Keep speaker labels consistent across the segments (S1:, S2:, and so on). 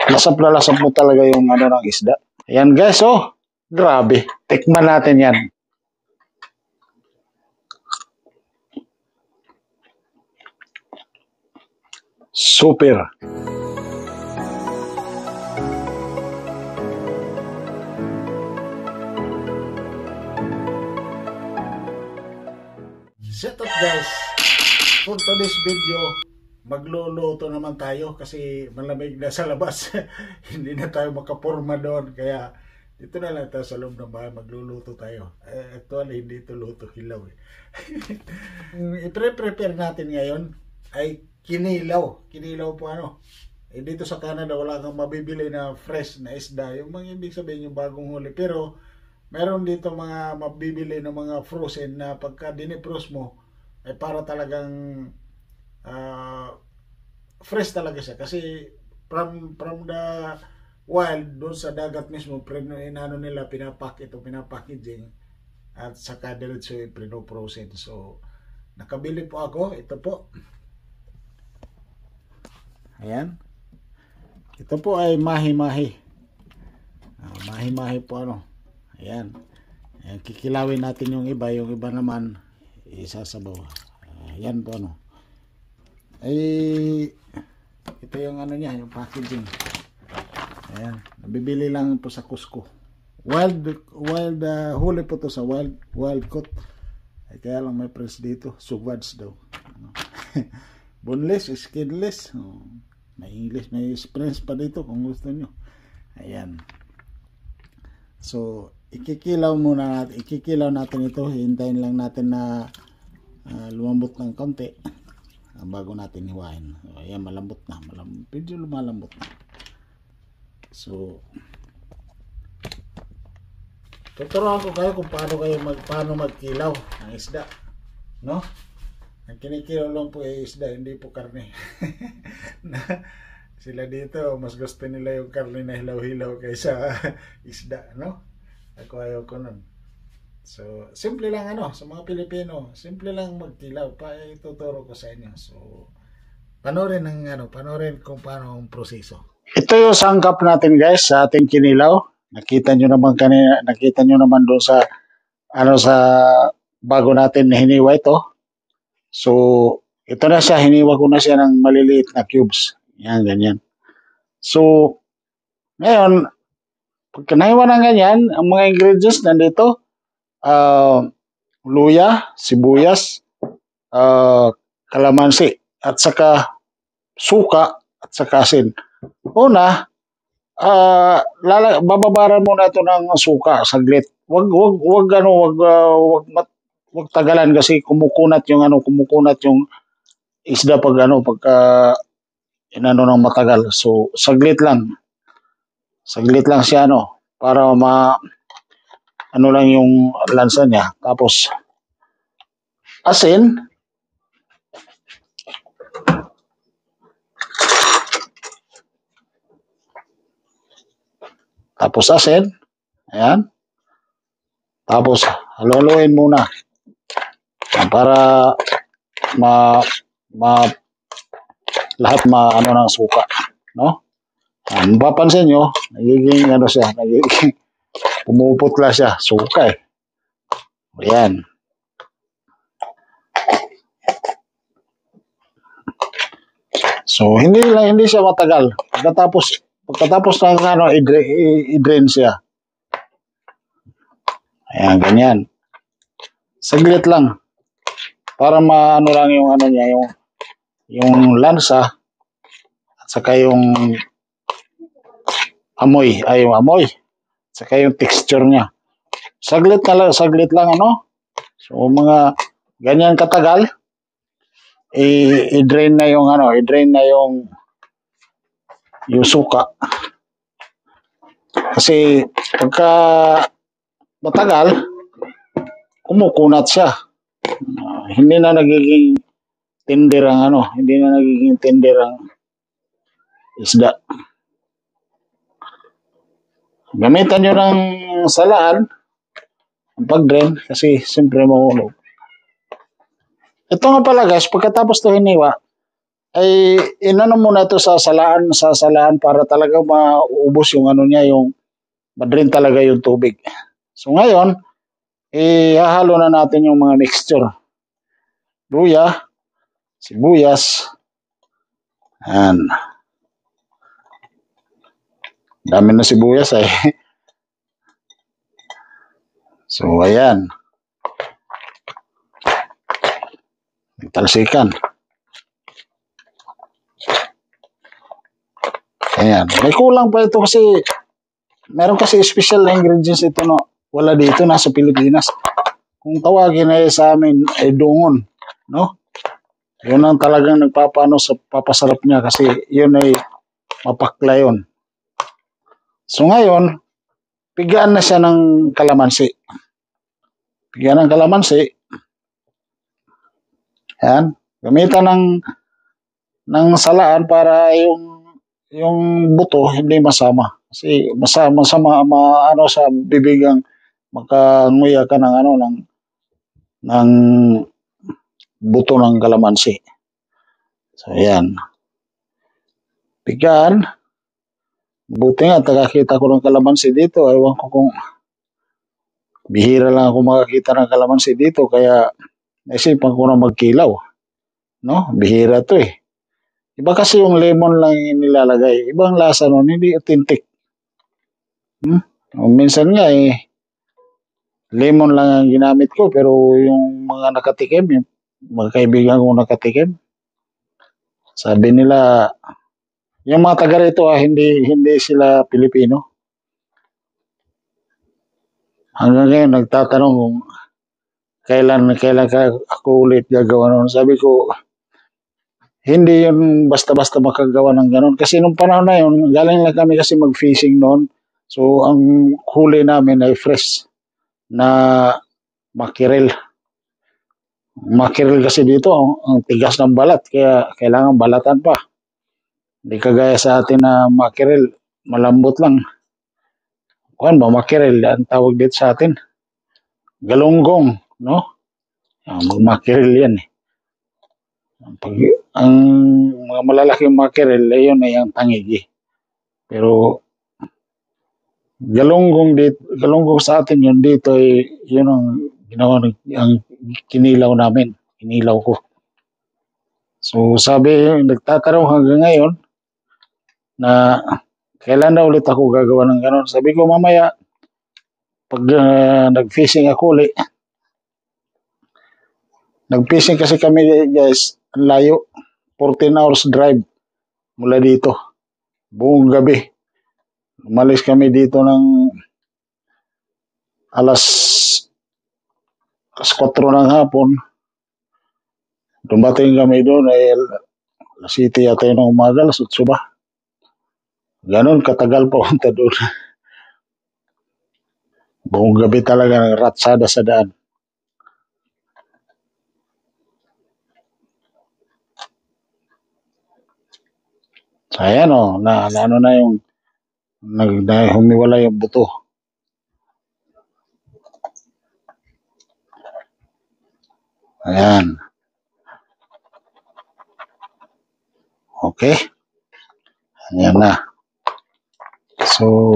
S1: lasap na lasap mo talaga yung ano ng isda. Ayan guys, oh. Grabe. Tikman natin yan. Super. Set up guys. For today's video, magluluto naman tayo kasi malamig na sa labas. Hindi na tayo makaporma doon. Kaya dito na lang tayo sa loob ng bahay. Magluluto tayo. Actually, hindi ito luto, hilaw eh. I-prepare natin ngayon ay kinilaw. Kinilaw po ano. Dito sa Canada wala kang mabibili na fresh na isda. Yung mga ibig sabihin yung bagong huli. Pero meron dito mga mabibili na mga frozen na pagka dinipros mo ay para talagang fresh talaga siya kasi from the wild doon sa dagat mismo inano nila pinapackaging at saka diretso pinoprosen. So nakabili po ako, ito po, ayan, ito po ay mahi-mahi. Mahi-mahi po ano, ayan, kikilawin natin yung iba naman isasabaw. Ayan po ano. Ay, ito yung ano niya, yung packaging. Ayan, nabibili lang po sa Costco. Wild huli po to sa wild caught. Ay, kaya lang may price dito, suwads daw. Boneless, skinless. May English, may French pa dito kung gusto nyo. Ayan. So, ikikilaw natin ito. Hintayin lang natin na lumambot ng konti bago natin hiwain. Ayan, malambot na. Medyo lumalambot na. So, tuturuan ko kayo kung paano magkilaw ng isda. No? Ang kinikilaw lang po ay isda, hindi po karne. Sila dito, mas gusto nila yung karne na hilaw-hilaw kaysa isda, no? Ako ayaw ko nun. So, simple lang ano, sa mga Pilipino, simple lang magkilaw. Ituturo ko sa inyo. So, panoorin kung paano ang proseso. Ito yung sangkap natin guys sa ating kinilaw. Nakita nyo naman doon sa bago natin hiniwa ito. So, ito na siya, hiniwa ko na siya ng maliliit na cubes. Yan, ganyan. So, ngayon, pagka nahiwa ng ganyan, ang mga ingredients nandito, luya, sibuyas, kalamansi, at saka suka, at saka asin. Una, bababaran muna ito ng suka saglit. Wag tagalan kasi kumukunat yung isda pagka inano ng matagal. So saglit lang siya para lang yung lansa niya. Tapos asin, ayan, tapos haluin muna para lahat ng suka, no? Mapapansin nyo, nagiging pumuputla siya, suka eh. Ayan. So hindi siya matagal. Pagkatapos ng i-drain siya. Ayan, ganyan. Saglit lang para lang yung niya, yung lansa at saka yung amoy, saka yung texture niya. Saglit lang So mga ganyan katagal, i-drain na yung suka. Kasi pagka matagal, kumukunat siya. Hindi na nagiging tender ang isda. Gamitan nyo ng salaan ang pag-drain kasi siyempre mahulog. Ito nga pala guys, pagkatapos ito hiniwa, ay inano muna ito sa salaan para talaga maubos yung ano niya, yung madrin talaga yung tubig. So ngayon, ihahalo na natin yung mga mixture. Luya, sibuyas, yan. Dami na sibuyas eh. So ayan, talsikan. Ayan, may kulang pa ito kasi meron kasi special na ingredients ito no. Wala dito, nasa Pilipinas. Kung tawagin ay sa amin ay dungon, no? Yun ang talagang nagpapano sa papasarap niya kasi yun ay mapakla yun. So ngayon, pigaan na siya ng kalamansi. Pigaan ng kalamansi. Yan, gamitan ng salaan para yung buto hindi masama. Kasi masama ano sa bibigang makanguya ka ng ano ng buto ng kalamansi. So yan. Pigaan. Buti nga nakakita ko ng kalamansi dito. Ewan ko kung bihira lang ako makakita ng kalamansi dito kaya naisipan ko na magkilaw. No? Bihira to eh. Iba kasi yung lemon lang nilalagay. Ibang lasa nun, hindi authentic. Minsan nga lemon lang ang ginamit ko pero yung mga nakatikim, yung mga kaibigan ko nakatikim, sabi nila, yung mga taga rito hindi sila Pilipino. Hanggang ngayon nagtatanong kung kailan ako ulit gagawa noon. Sabi ko, hindi yun basta-basta makagawa ng ganun. Kasi nung panahon na yun, galing lang kami kasi mag-fishing noon. So, ang huli namin ay fresh na makirel. Makirel kasi dito, ang tigas ng balat. Kaya kailangan balatan pa. Hindi kagaya sa atin na makirel, malambot lang. Kuan ba, makirel, ang tawag dito sa atin. Galunggong, no? Magmakirel yan eh. Pag, ang mga malalaking makirel, yun ay ang tangigi. Pero galunggong sa atin yun dito ay yun ang ginawa ang kinilaw namin, kinilaw ko. So sabi, nagtatanong hanggang ngayon na kailan na ulit ako gagawa ng ganon. Sabi ko mamaya pag nag-fishing ako ulit. Nag-fishing kasi kami guys, ang layo, 14 hours drive mula dito. Buong gabi. Umalis kami dito ng alas 4 ng hapon. Dumating kami doon ay alas 7 yata yun ng umaga, alas 8 ba? Ganon katagal pa punta doon. Buong gabi talaga ng ratsada sa daan. Ayan o, ano na yung humiwala yung buto. Ayan. Okay. Ayan na. So,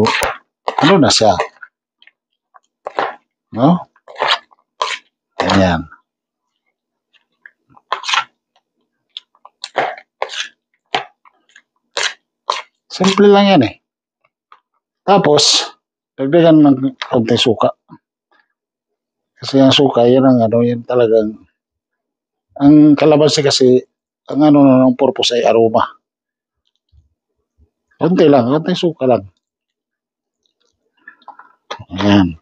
S1: ano na siya? No? Ayan. Simple lang yan eh. Tapos, dagdagan ng konting suka. Kasi ang suka, yan ang ano, yan talagang, ang kalamansi kasi, ang ano ng purpose ay aroma. Konti lang, konting suka lang. Ayan.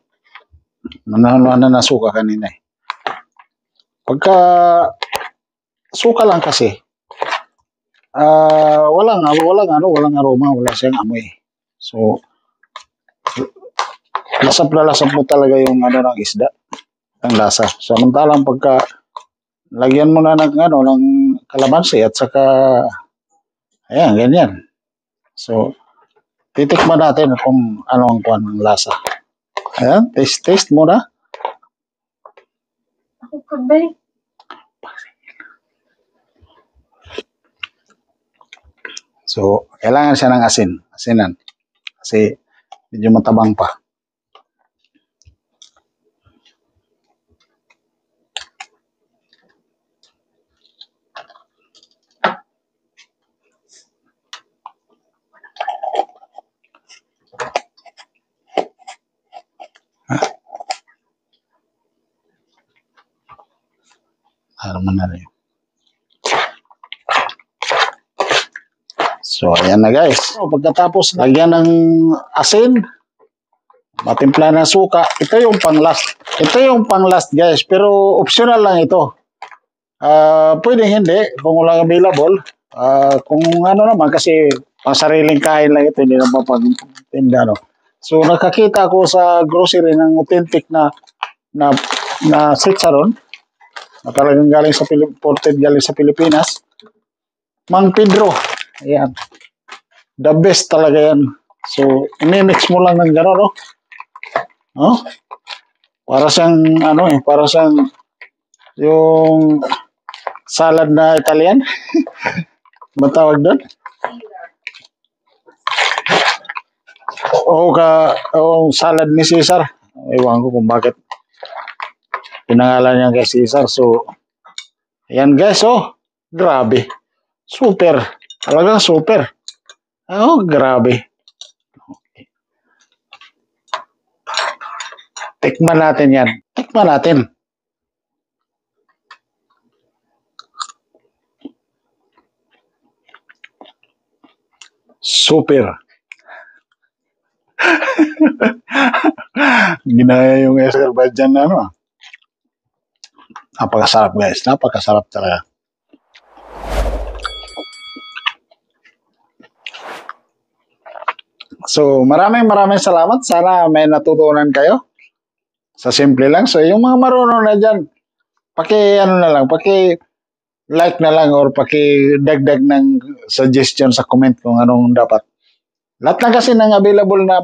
S1: Nanalo na suka kanina eh. Pagka suka lang kasi, walang aroma, wala siyang amoy. So, lasap na lasap mo talaga yung ano ng isda, ang lasa. Samantalang pagka lagyan mo na ng kalamansi at saka ayan, ganyan. So, titikman natin kung ano ang kuan ng lasa. Ayan, taste mo na. Ako kabay. So, kailangan siya ng asinan. Kasi medyo matabang pa. Ano man na rin. So, ayan na guys. So, pagkatapos lagyan ng asin, matimpla ng suka, ito yung pang last. Ito yung pang last guys, pero optional lang ito. Pwede hindi, kung wala available. Kung ano naman, kasi pang sariling kain lang ito, hindi naman pang tinda. No? So, nakakita ako sa grocery ng authentic na chicharon na talagang galing sa imported galing sa Pilipinas. Mang Pedro. Ayan. The best talaga yan. So, imimix mo lang ng gano'n, no? Oh? Para siyang, para siyang yung salad na Italian. Matawag doon? O salad ni Cesar. Ewan ko kung bakit pinangalan niya kay Cesar. So, ayan guys, oh. Grabe. Super. Talagang super. Oh, grabe. Okay. Tikman natin yan. Tikman natin. Super. Ginaya yung Azerbaijan na ano. Napakasarap guys. Napakasarap talaga. So, maraming salamat. Sana may natutunan kayo. Sa simple lang. So, yung mga marunong na dyan, like na lang or dagdag ng suggestion sa comment kung anong dapat. Lahat na kasi ng available na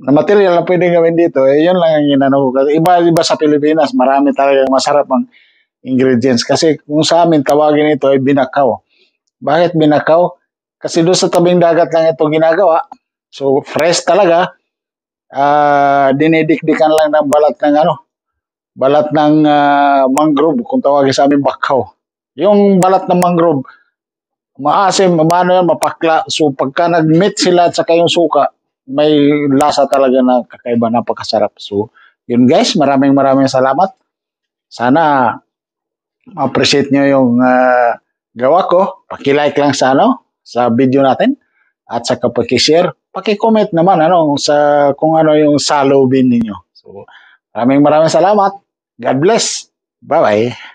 S1: material na pwedeng gawin dito, yun lang ang inano ko. Kasi iba sa Pilipinas, marami talaga masarap ang ingredients. Kasi kung sa amin, tawagin ito ay binakaw. Bakit binakaw? Kasi doon sa tabing dagat lang ito ginagawa. So, fresh talaga. Dinidikdikan lang ng balat ng mangrove, kung tawagin sa amin bakaw. Yung balat ng mangrove, maasim, mapakla. So, pagka nag-meet sila at saka yung suka, may lasa talaga na kakaiba, napakasarap. So, yun guys, maraming salamat. Sana ma-appreciate nyo yung gawa ko. Paki-like lang sa video natin at saka paki-share, paki-comment naman sa kung ano yung salubin ninyo. So, maraming salamat. God bless. Bye-bye.